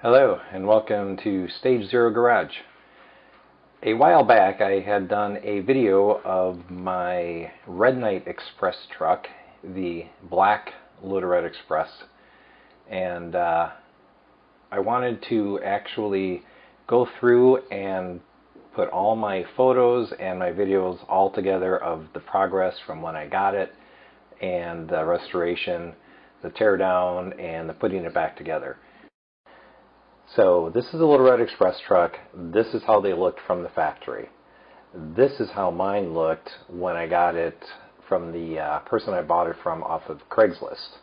Hello and welcome to Stage Zero Garage. A while back I had done a video of my Red Nite Express truck, the black Lil Red Express, and I wanted to actually go through and put all my photos and my videos all together of the progress from when I got it and the restoration, the teardown, and the putting it back together. So this is a Lil Red Express truck. This is how they looked from the factory. This is how mine looked when I got it from the person I bought it from off of Craigslist.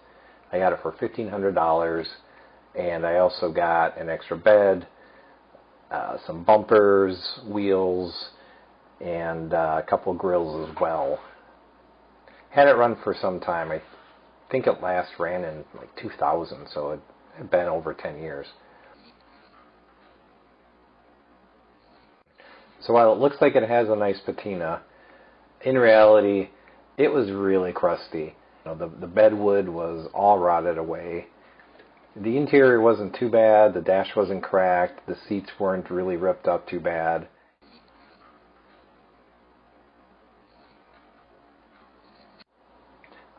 I got it for $1,500, and I also got an extra bed, some bumpers, wheels, and a couple grills as well. Had it run for some time. I think it last ran in like 2000, so it had been over 10 years. So while it looks like it has a nice patina, in reality, it was really crusty. You know, the bedwood was all rotted away. The interior wasn't too bad. The dash wasn't cracked. The seats weren't really ripped up too bad.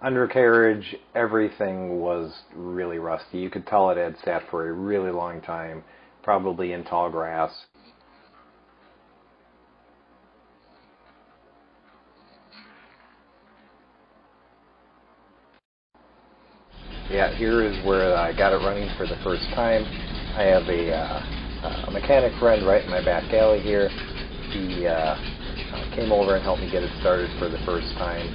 Undercarriage, everything was really rusty. You could tell it had sat for a really long time, probably in tall grass. Yeah, here is where I got it running for the first time. I have a mechanic friend right in my back alley here. He came over and helped me get it started for the first time,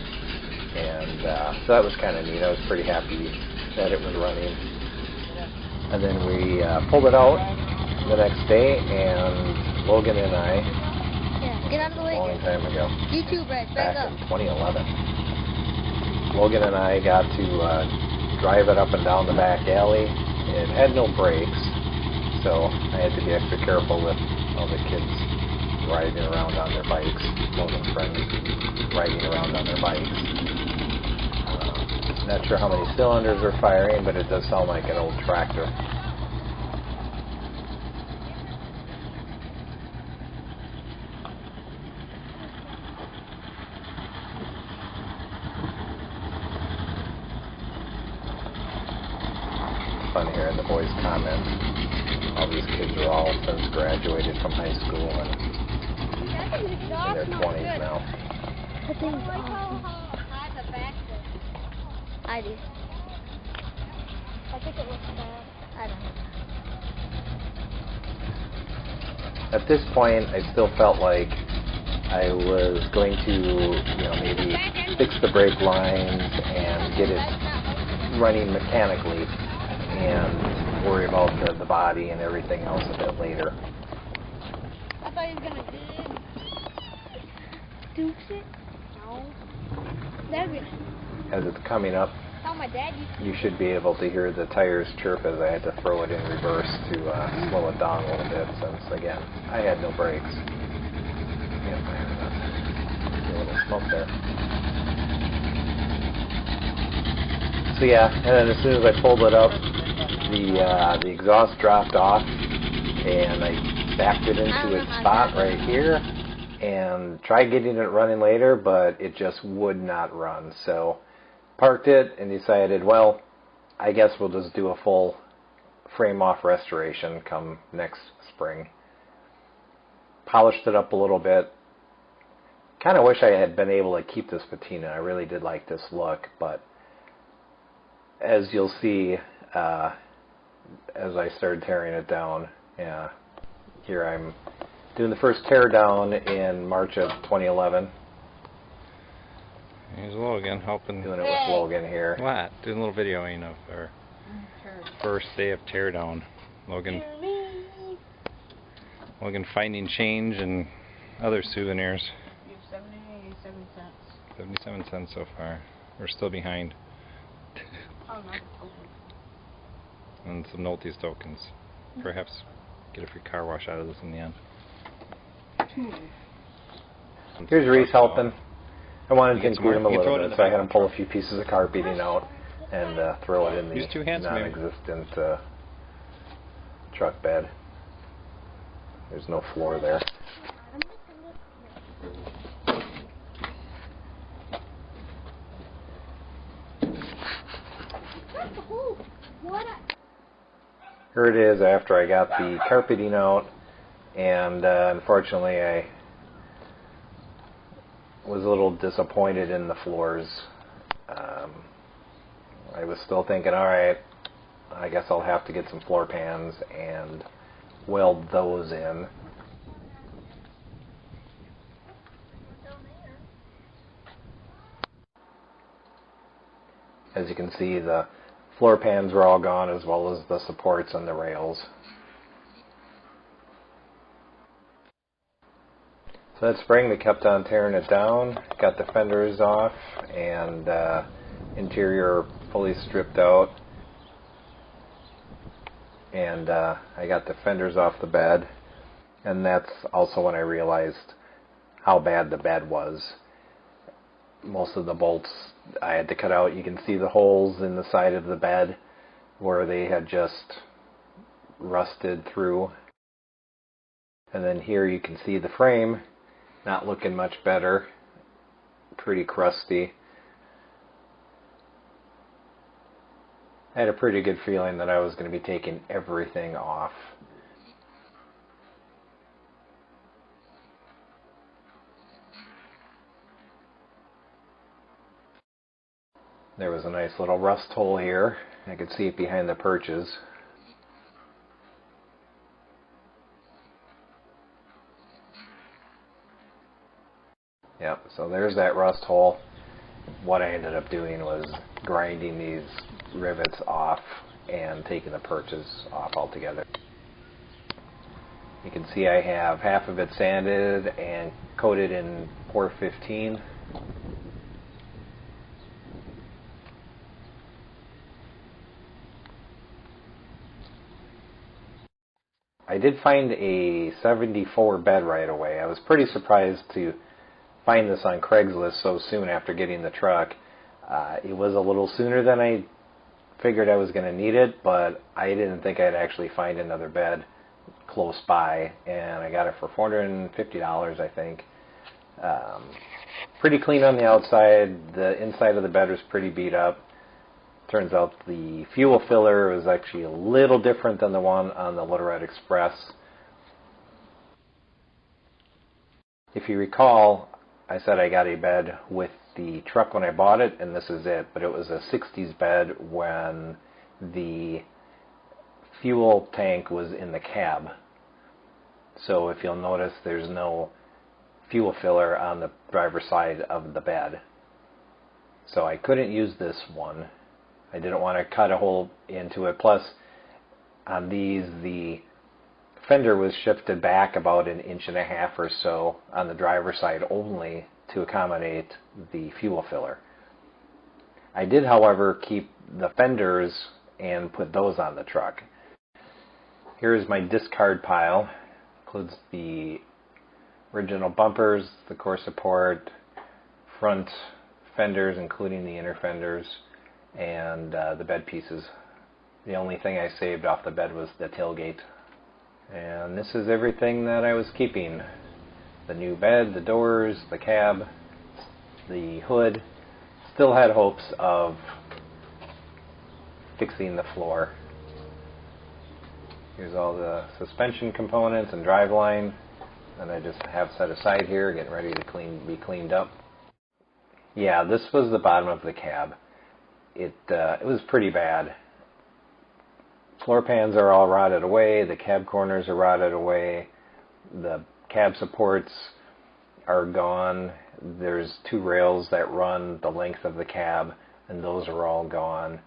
and so that was kind of neat. I was pretty happy that it was running. And then we pulled it out the next day, and Logan and I, get out of the way, a long time ago, YouTube, Red, back in 2011, Logan and I got to drive it up and down the back alley. It had no brakes, so I had to be extra careful with all the kids riding around on their bikes, Logan's friends riding around on their bikes. Not sure how many cylinders are firing, but it does sound like an old tractor. Fun hearing the boys comment. All these kids are all since graduated from high school and in their 20s now. I think it's awesome. I do. I think it looks bad. I don't know. At this point, I still felt like I was going to, maybe fix the brake lines and get it running mechanically, and worry about the body and everything else a bit later. I thought he was gonna do it. No. That'd be. As it's coming up, you should be able to hear the tires chirp as I had to throw it in reverse to slow it down a little bit, since again I had no brakes. Yep, I have a little smoke there. So yeah, and then as soon as I pulled it up, the exhaust dropped off, and I backed it into its spot right here, and tried getting it running later, but it just would not run. So parked it and decided, well, I guess we'll just do a full frame-off restoration come next spring. Polished it up a little bit. Kind of wish I had been able to keep this patina. I really did like this look, but as you'll see, as I started tearing it down, here I'm doing the first tear down in March of 2011. Here's Logan helping. Doing it with Logan here. What? Doing a little videoing of our first day of teardown. Logan finding change and other souvenirs. 77 cents. 77 cents so far. We're still behind. Oh, no. And some Nolte's tokens. Perhaps get a free car wash out of this in the end. Here's Reese helping. I wanted to include him a little bit, so I had him pull a few pieces of carpeting out and throw it in the non-existent truck bed. There's no floor there. Here it is after I got the carpeting out, and unfortunately I was a little disappointed in the floors. I was still thinking, alright, I guess I'll have to get some floor pans and weld those in. As you can see, the floor pans were all gone, as well as the supports and the rails. So that spring, we kept on tearing it down, got the fenders off, and interior fully stripped out. And I got the fenders off the bed, and that's also when I realized how bad the bed was. Most of the bolts I had to cut out. You can see the holes in the side of the bed where they had just rusted through. And then here you can see the frame not looking much better, pretty crusty. I had a pretty good feeling that I was going to be taking everything off. There was a nice little rust hole here. I could see it behind the perches. Yep, so there's that rust hole. What I ended up doing was grinding these rivets off and taking the perches off altogether. You can see I have half of it sanded and coated in 415. I did find a 74 bed right away. I was pretty surprised to find this on Craigslist so soon after getting the truck. It was a little sooner than I figured I was going to need it, but I didn't think I'd actually find another bed close by, and I got it for $450, I think. Pretty clean on the outside. The inside of the bed was pretty beat up. Turns out the fuel filler was actually a little different than the one on the Lil Red Express. If you recall, I said I got a bed with the truck when I bought it, and this is it, but it was a 60s bed when the fuel tank was in the cab. So if you'll notice, there's no fuel filler on the driver's side of the bed. So I couldn't use this one. I didn't want to cut a hole into it. Plus, on these, the fender was shifted back about 1.5 inches or so on the driver's side only to accommodate the fuel filler. I did, however, keep the fenders and put those on the truck. Here's my discard pile. Includes the original bumpers, the core support, front fenders, including the inner fenders, and the bed pieces. The only thing I saved off the bed was the tailgate. And this is everything that I was keeping. The new bed, the doors, the cab, the hood. Still had hopes of fixing the floor. Here's all the suspension components and driveline that I just have set aside here, getting ready to be cleaned up. Yeah, this was the bottom of the cab. It was pretty bad. Floor pans are all rotted away, the cab corners are rotted away, the cab supports are gone. There's 2 rails that run the length of the cab, and those are all gone.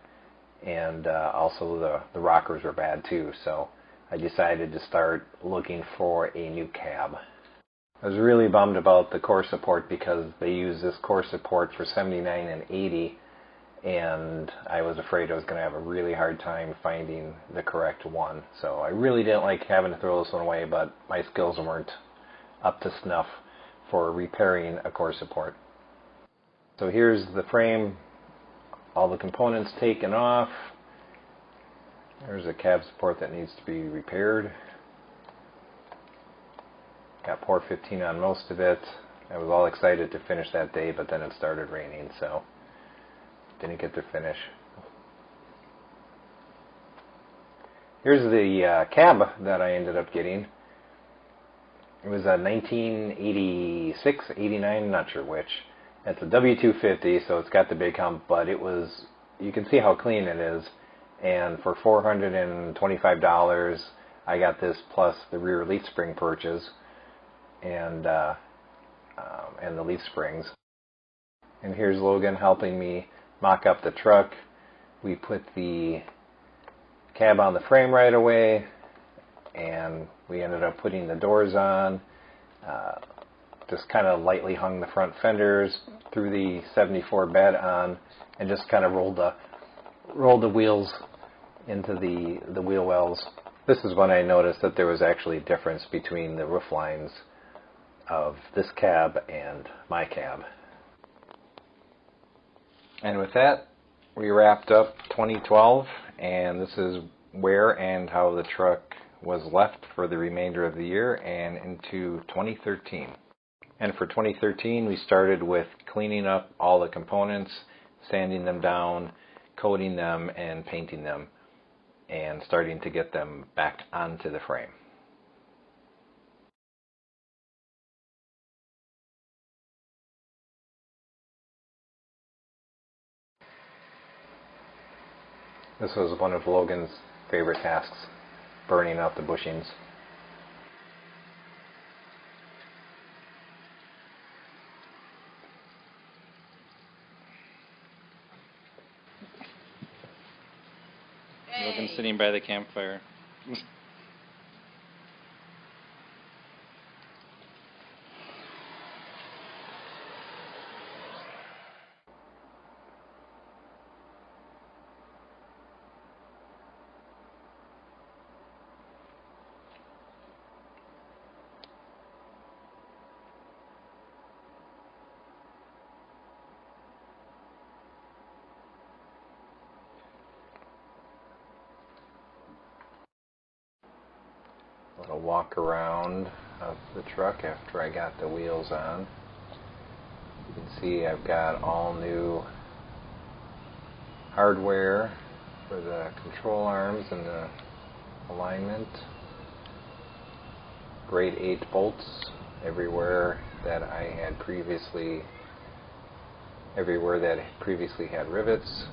And also the rockers are bad too, so I decided to start looking for a new cab. I was really bummed about the core support because they use this core support for 79 and 80, and I was afraid I was going to have a really hard time finding the correct one. So I really didn't like having to throw this one away, but my skills weren't up to snuff for repairing a core support. So here's the frame, all the components taken off. There's a cab support that needs to be repaired. Got pour 15 on most of it. I was all excited to finish that day, but then it started raining, so didn't get to finish. Here's the cab that I ended up getting. It was a 1986, 89, not sure which. It's a W250, so it's got the big hump, but it was, you can see how clean it is. And for $425, I got this plus the rear leaf spring purchase and the leaf springs. And here's Logan helping me mock up the truck. We put the cab on the frame right away, and we ended up putting the doors on. Just kind of lightly hung the front fenders, threw the 74 bed on, and just kind of rolled the wheels into the wheel wells. This is when I noticed that there was actually a difference between the roof lines of this cab and my cab. And with that, we wrapped up 2012, and this is where and how the truck was left for the remainder of the year and into 2013. And for 2013, we started with cleaning up all the components, sanding them down, coating them, and painting them, and starting to get them back onto the frame. This was one of Logan's favorite tasks, burning out the bushings. Logan's sitting by the campfire. A little walk around of the truck after I got the wheels on. You can see I've got all new hardware for the control arms and the alignment. Grade 8 bolts everywhere that previously had rivets.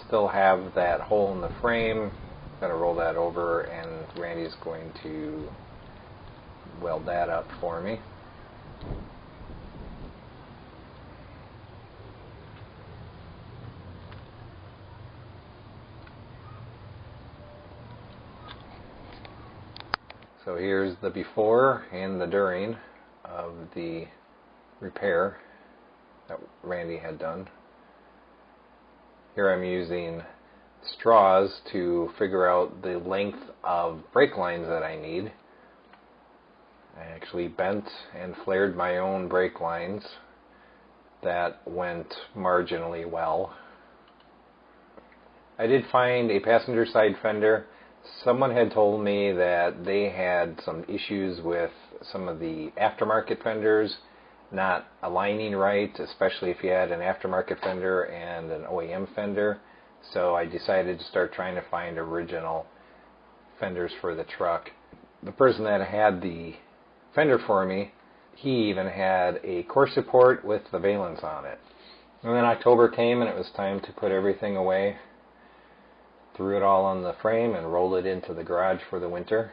Still have that hole in the frame. Going to roll that over, and Randy's going to weld that up for me. So here's the before and the during of the repair that Randy had done. Here I'm using straws to figure out the length of brake lines that I need. I actually bent and flared my own brake lines. That went marginally well. I did find a passenger side fender. Someone had told me that they had some issues with some of the aftermarket fenders not aligning right, especially if you had an aftermarket fender and an OEM fender. So I decided to start trying to find original fenders for the truck. The person that had the fender for me, he even had a core support with the valence on it. And then October came and it was time to put everything away. Threw it all on the frame and rolled it into the garage for the winter.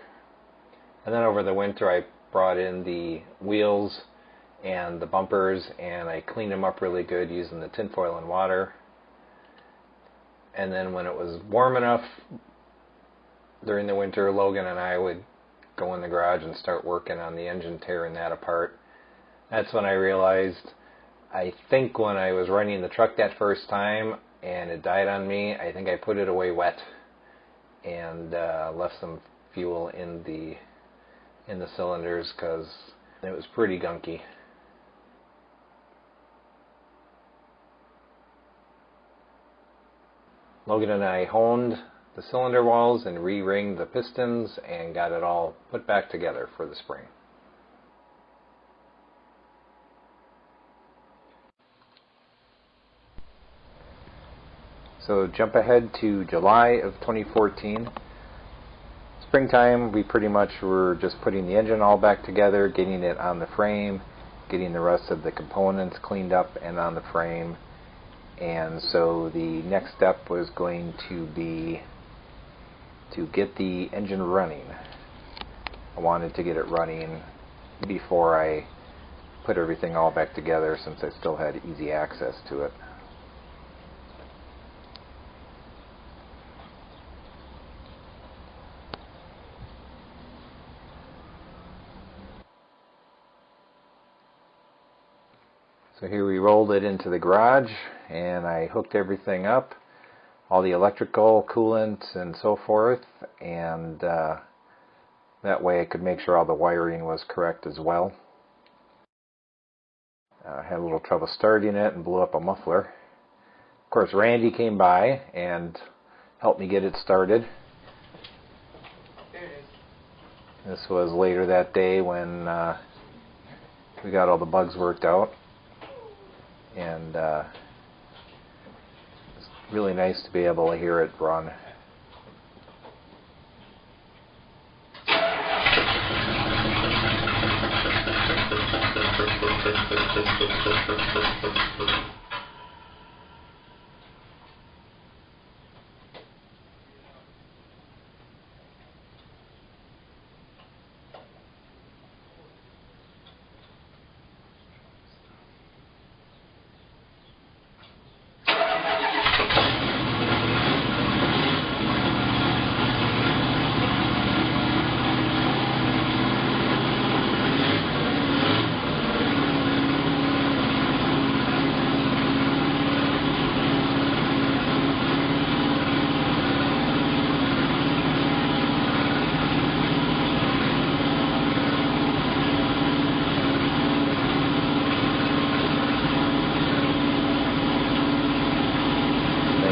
And then over the winter I brought in the wheels and the bumpers, and I cleaned them up really good using the tinfoil and water. And then when it was warm enough during the winter, Logan and I would go in the garage and start working on the engine, tearing that apart. That's when I realized, I think when I was running the truck that first time and it died on me, I think I put it away wet and left some fuel in the cylinders because it was pretty gunky. Logan and I honed the cylinder walls and re-ringed the pistons and got it all put back together for the spring. So jump ahead to July of 2014. Springtime, we pretty much were just putting the engine all back together, getting it on the frame, getting the rest of the components cleaned up and on the frame. And so the next step was going to be to get the engine running. I wanted to get it running before I put everything all back together, since I still had easy access to it. So here we rolled it into the garage, and I hooked everything up, all the electrical, coolant, and so forth, and that way I could make sure all the wiring was correct as well. I had a little trouble starting it and blew up a muffler. Of course, Randy came by and helped me get it started. This was later that day when we got all the bugs worked out. And it's really nice to be able to hear it run.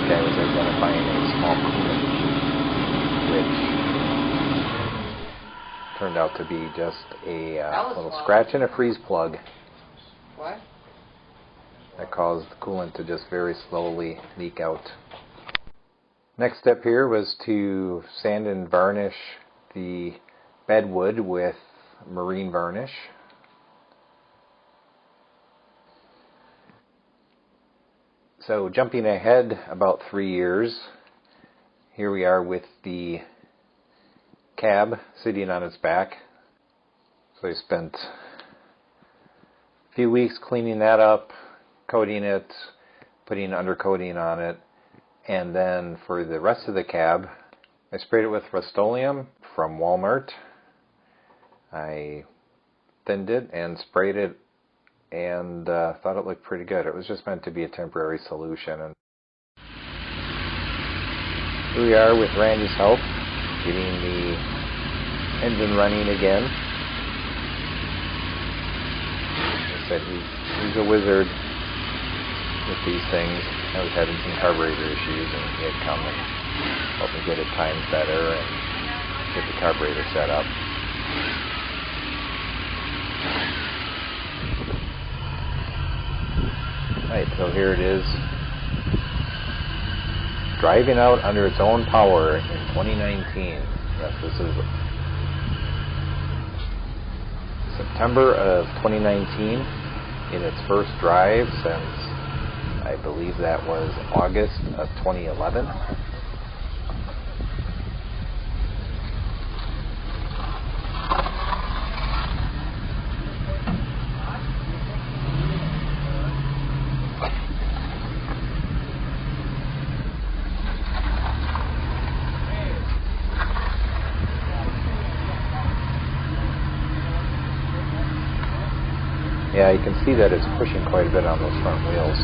I was identifying a small coolant leak, which turned out to be just a little scratch in a freeze plug. What? That caused the coolant to just very slowly leak out. Next step here was to sand and varnish the bedwood with marine varnish. So jumping ahead about 3 years, here we are with the cab sitting on its back. So I spent a few weeks cleaning that up, coating it, putting undercoating on it, and then for the rest of the cab, I sprayed it with Rust-Oleum from Walmart. I thinned it and sprayed it, and thought it looked pretty good. It was just meant to be a temporary solution. And here we are with Randy's help, getting the engine running again. Like I said, he's a wizard with these things. I was having some carburetor issues, and he had come and helped me get it timed better and get the carburetor set up. Right, so here it is, driving out under its own power in 2019. Yes, this is September of 2019 in its first drive since I believe that was August of 2011. Yeah, you can see that it's pushing quite a bit on those front wheels.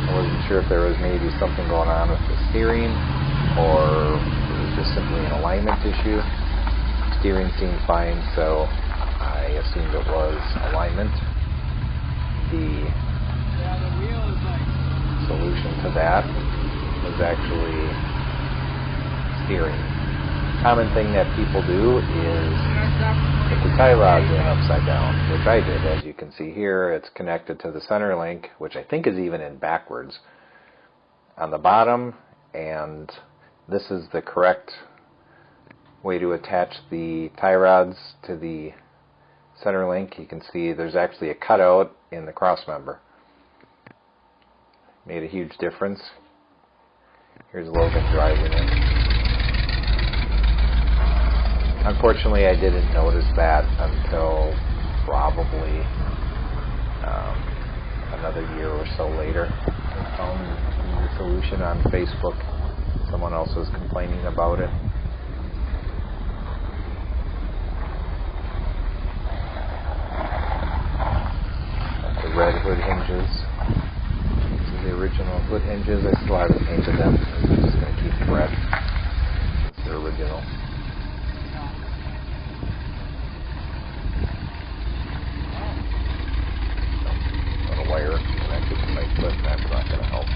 I wasn't sure if there was maybe something going on with the steering, or it was just simply an alignment issue. Steering seemed fine, so I assumed it was alignment. The to that was actually steering. Common thing that people do is put the tie rods in upside down, which I did. As you can see here, it's connected to the center link, which I think is even in backwards on the bottom, and this is the correct way to attach the tie rods to the center link. You can see there's actually a cutout in the cross member. Made a huge difference. Here's Logan driving it. Unfortunately, I didn't notice that until probably another year or so later. I found the solution on Facebook. Someone else was complaining about it. The red hood hinges. These are the original hood hinges. I still haven't painted them. I'm just going to keep them red. It's the original. Little wire connected to my foot. That's not going to help.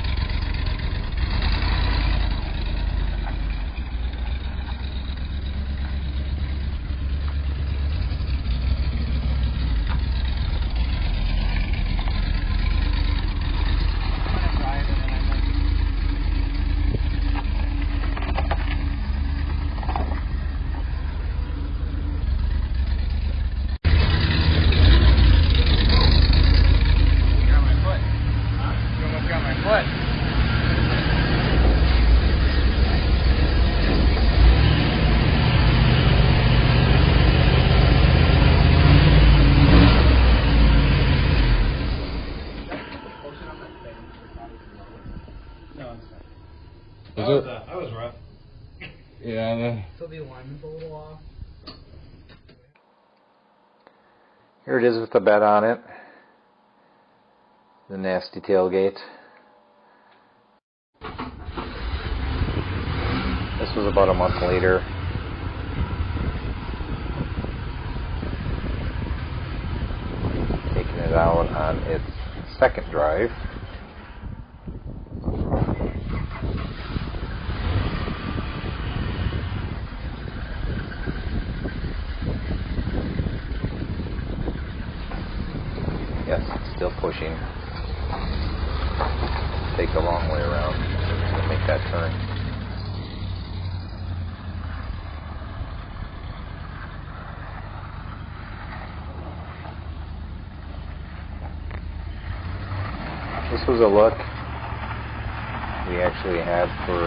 That was rough. Yeah. So the alignment's a little off. Here it is with the bed on it. The nasty tailgate. This was about a month later. Taking it out on its second drive. Yes, it's still pushing. Take the long way around to make that turn. This was a look we actually had for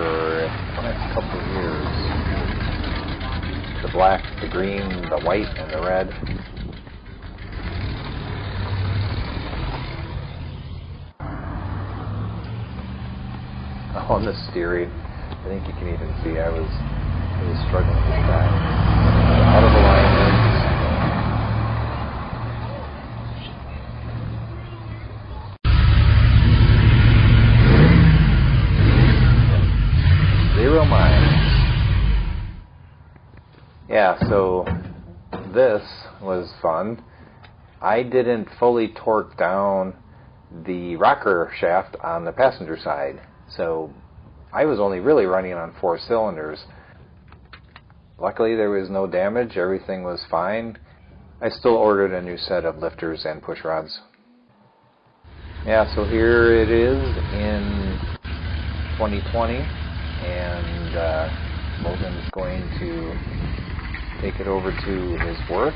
the next couple of years. The black, the green, the white, and the red. On the steering, I think you can even see I was struggling with that. Out of alignment. 0 miles. Yeah, so this was fun. I didn't fully torque down the rocker shaft on the passenger side. So I was only really running on 4 cylinders. Luckily there was no damage, everything was fine. I still ordered a new set of lifters and push rods. Yeah, so here it is in 2020, and Logan's going to take it over to his work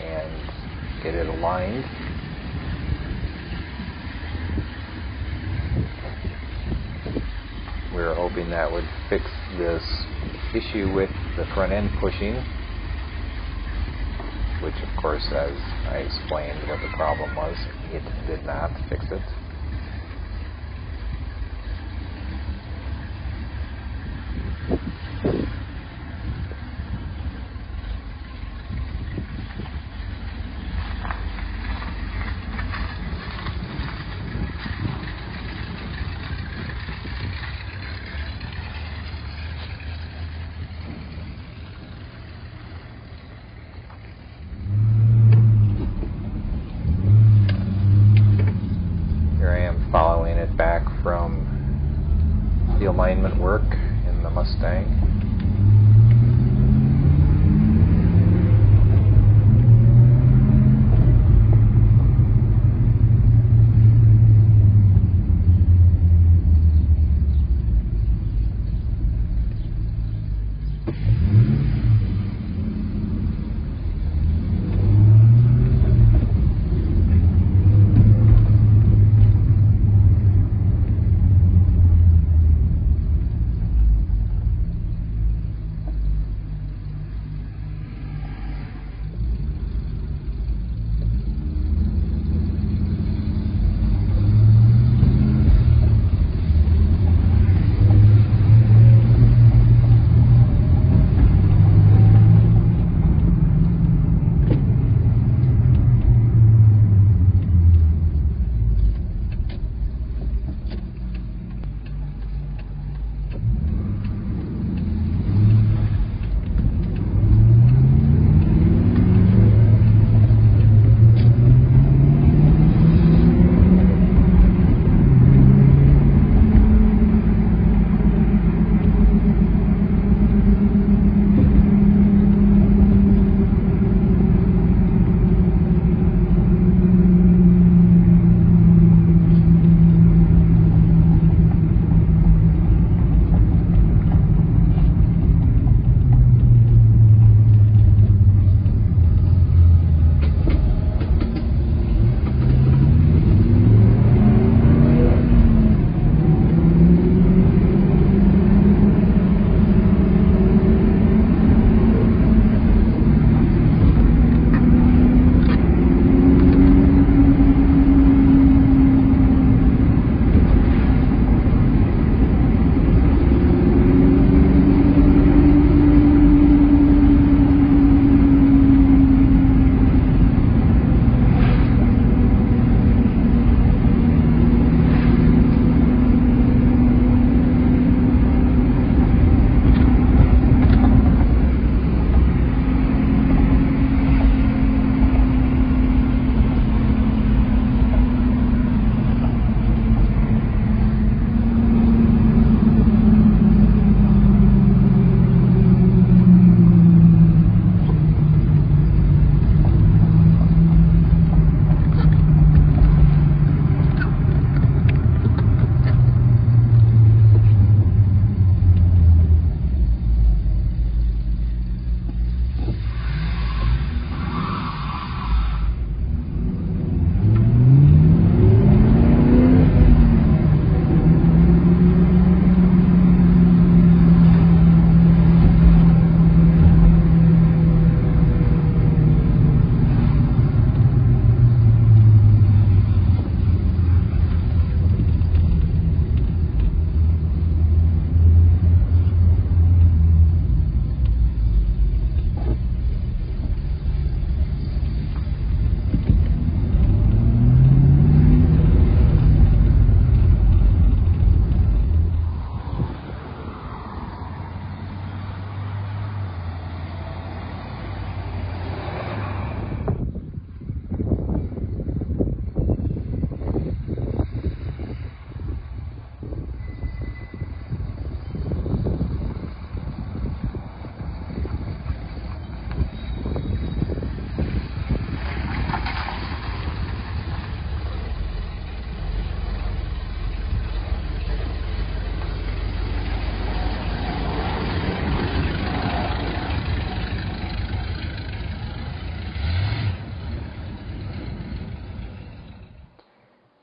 and get it aligned. We were hoping that would fix this issue with the front end pushing, which of course, as I explained what the problem was, it did not fix it. alignment work in the Mustang.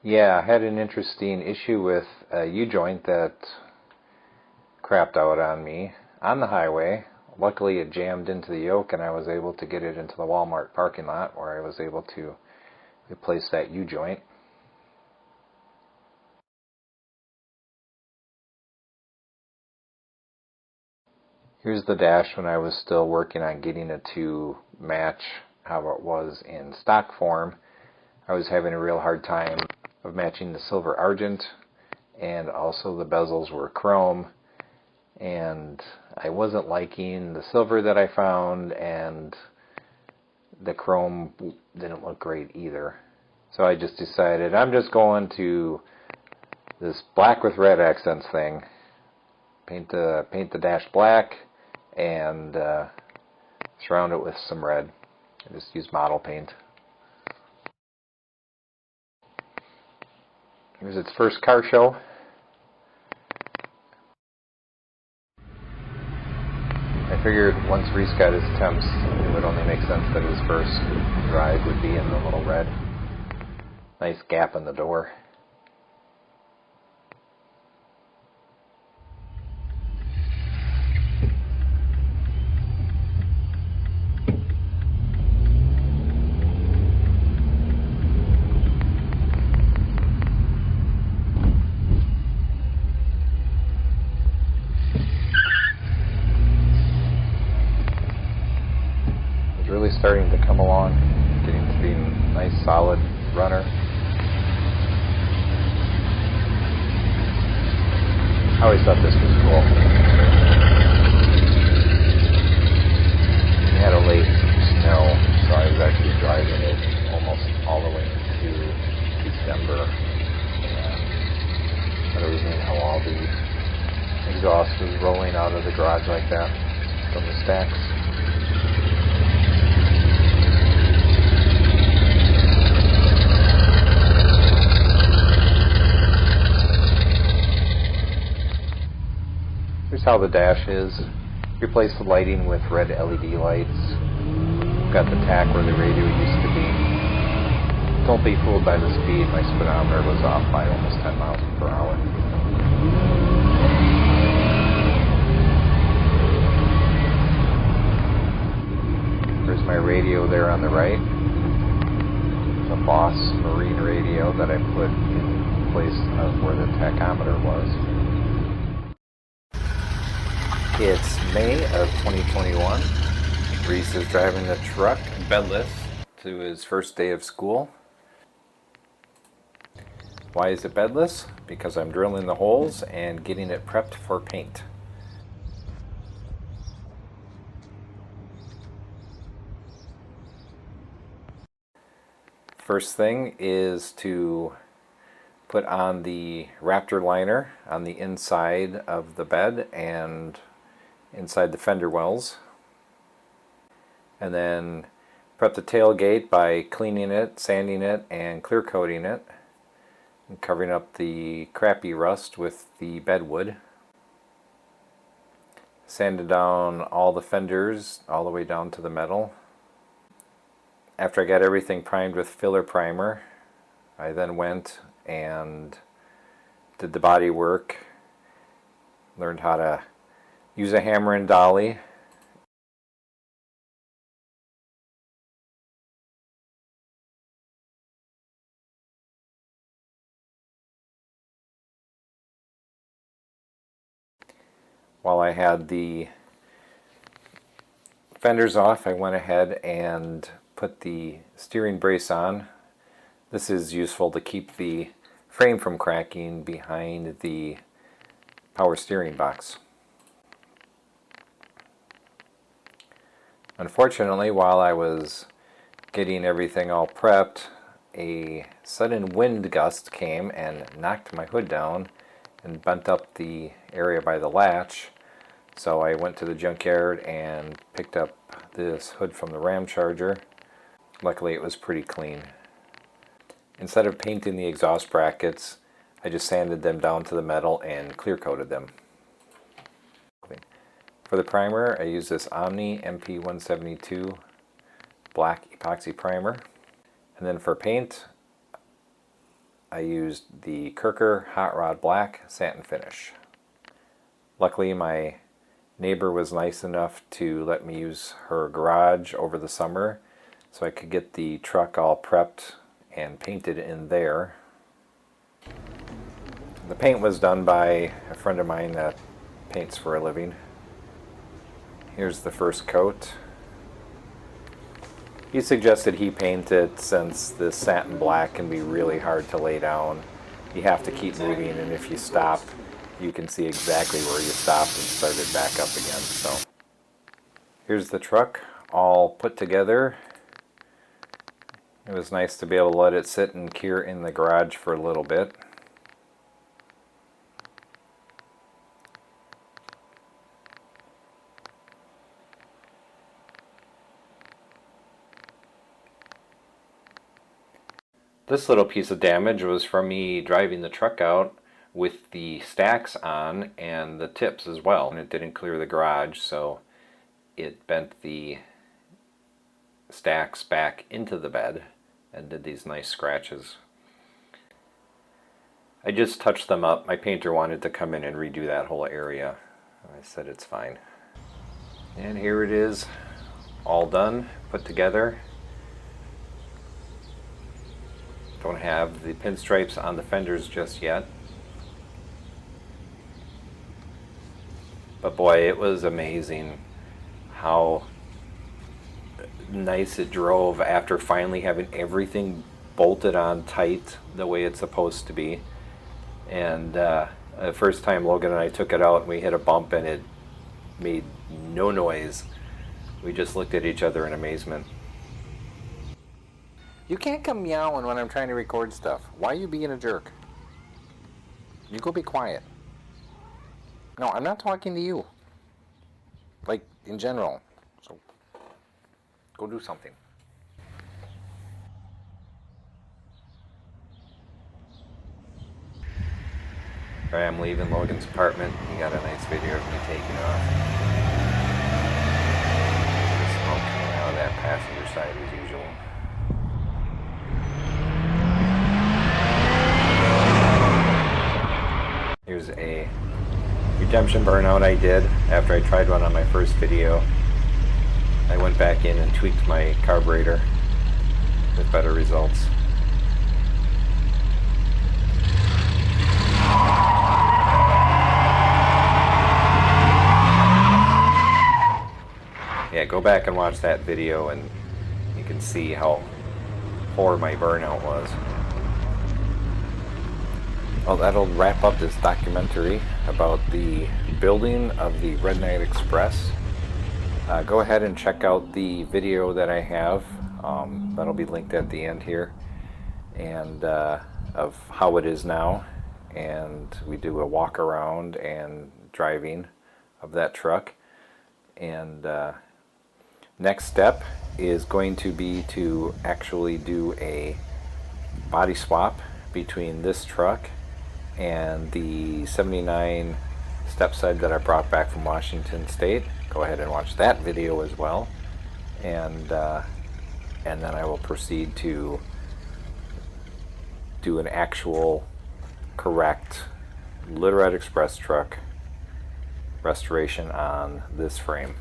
Yeah, I had an interesting issue with a U-joint that crapped out on me on the highway. Luckily it jammed into the yoke and I was able to get it into the Walmart parking lot where I was able to replace that U-joint. Here's the dash when I was still working on getting it to match how it was in stock form. I was having a real hard time of matching the silver argent, and also the bezels were chrome, and I wasn't liking the silver that I found, and the chrome didn't look great either. So I just decided I'm just going to this black with red accents thing Paint the dash black and surround it with some red. I just use model paint. Here's its first car show. I figured once Reese got his temps, it would only make sense that his first drive would be in the Little Red. Nice gap in the door. Really starting to come along, getting to be a nice solid runner. I always thought this was cool. We had a late snow, so I was actually driving it almost all the way into December. But it was neat how all the exhaust was rolling out of the garage like that from the stacks. Here's how the dash is. Replace the lighting with red LED lights. Got the tack where the radio used to be. Don't be fooled by the speed. My speedometer was off by almost 10 miles per hour. There's my radio there on the right. It's a Boss Marine radio that I put in place of where the tachometer was. It's May of 2021. Reese is driving the truck bedless to his first day of school. Why is it bedless? Because I'm drilling the holes and getting it prepped for paint. First thing is to put on the Raptor liner on the inside of the bed and inside the fender wells, and then prep the tailgate by cleaning it, sanding it, and clear coating it, and covering up the crappy rust with the bedwood. Sanded down all the fenders all the way down to the metal. After I got everything primed with filler primer, I then went and did the body work, learned how to use a hammer and dolly. While I had the fenders off, I went ahead and put the steering brace on. This is useful to keep the frame from cracking behind the power steering box. Unfortunately, while I was getting everything all prepped, a sudden wind gust came and knocked my hood down and bent up the area by the latch. So I went to the junkyard and picked up this hood from the Ram Charger. Luckily it was pretty clean. Instead of painting the exhaust brackets, I just sanded them down to the metal and clear coated them. For the primer, I use this Omni MP172 black epoxy primer. And then for paint, I used the Kirker Hot Rod Black Satin Finish. Luckily, my neighbor was nice enough to let me use her garage over the summer so I could get the truck all prepped and painted in there. The paint was done by a friend of mine that paints for a living. Here's the first coat. He suggested he paint it since this satin black can be really hard to lay down. You have to keep moving, and if you stop, you can see exactly where you stopped and started back up again. So here's the truck all put together. It was nice to be able to let it sit and cure in the garage for a little bit. This little piece of damage was from me driving the truck out with the stacks on and the tips as well. And it didn't clear the garage, so it bent the stacks back into the bed and did these nice scratches. I just touched them up. My painter wanted to come in and redo that whole area. I said it's fine. And here it is, all done, put together. Don't have the pinstripes on the fenders just yet. But boy, it was amazing how nice it drove after finally having everything bolted on tight the way it's supposed to be. And the first time Logan and I took it out, we hit a bump and it made no noise. We just looked at each other in amazement. You can't come meowing when I'm trying to record stuff. Why are you being a jerk? You go be quiet. No, I'm not talking to you. Like, in general. So, go do something. Alright, I'm leaving Logan's apartment. He got a nice video of me taking off. There's smoke coming out of that passenger side as usual. Here's a redemption burnout I did after I tried one on my first video. I went back in and tweaked my carburetor with better results. Yeah, go back and watch that video and you can see how poor my burnout was. Well, that'll wrap up this documentary about the building of the Red Nite Express. Go ahead and check out the video that I have. That'll be linked at the end here, and of how it is now. And we do a walk around and driving of that truck. And next step is going to be to actually do a body swap between this truck and the 79 step side that I brought back from Washington State. Go ahead and watch that video as well, and then I will proceed to do an actual correct Lil Red Express truck restoration on this frame.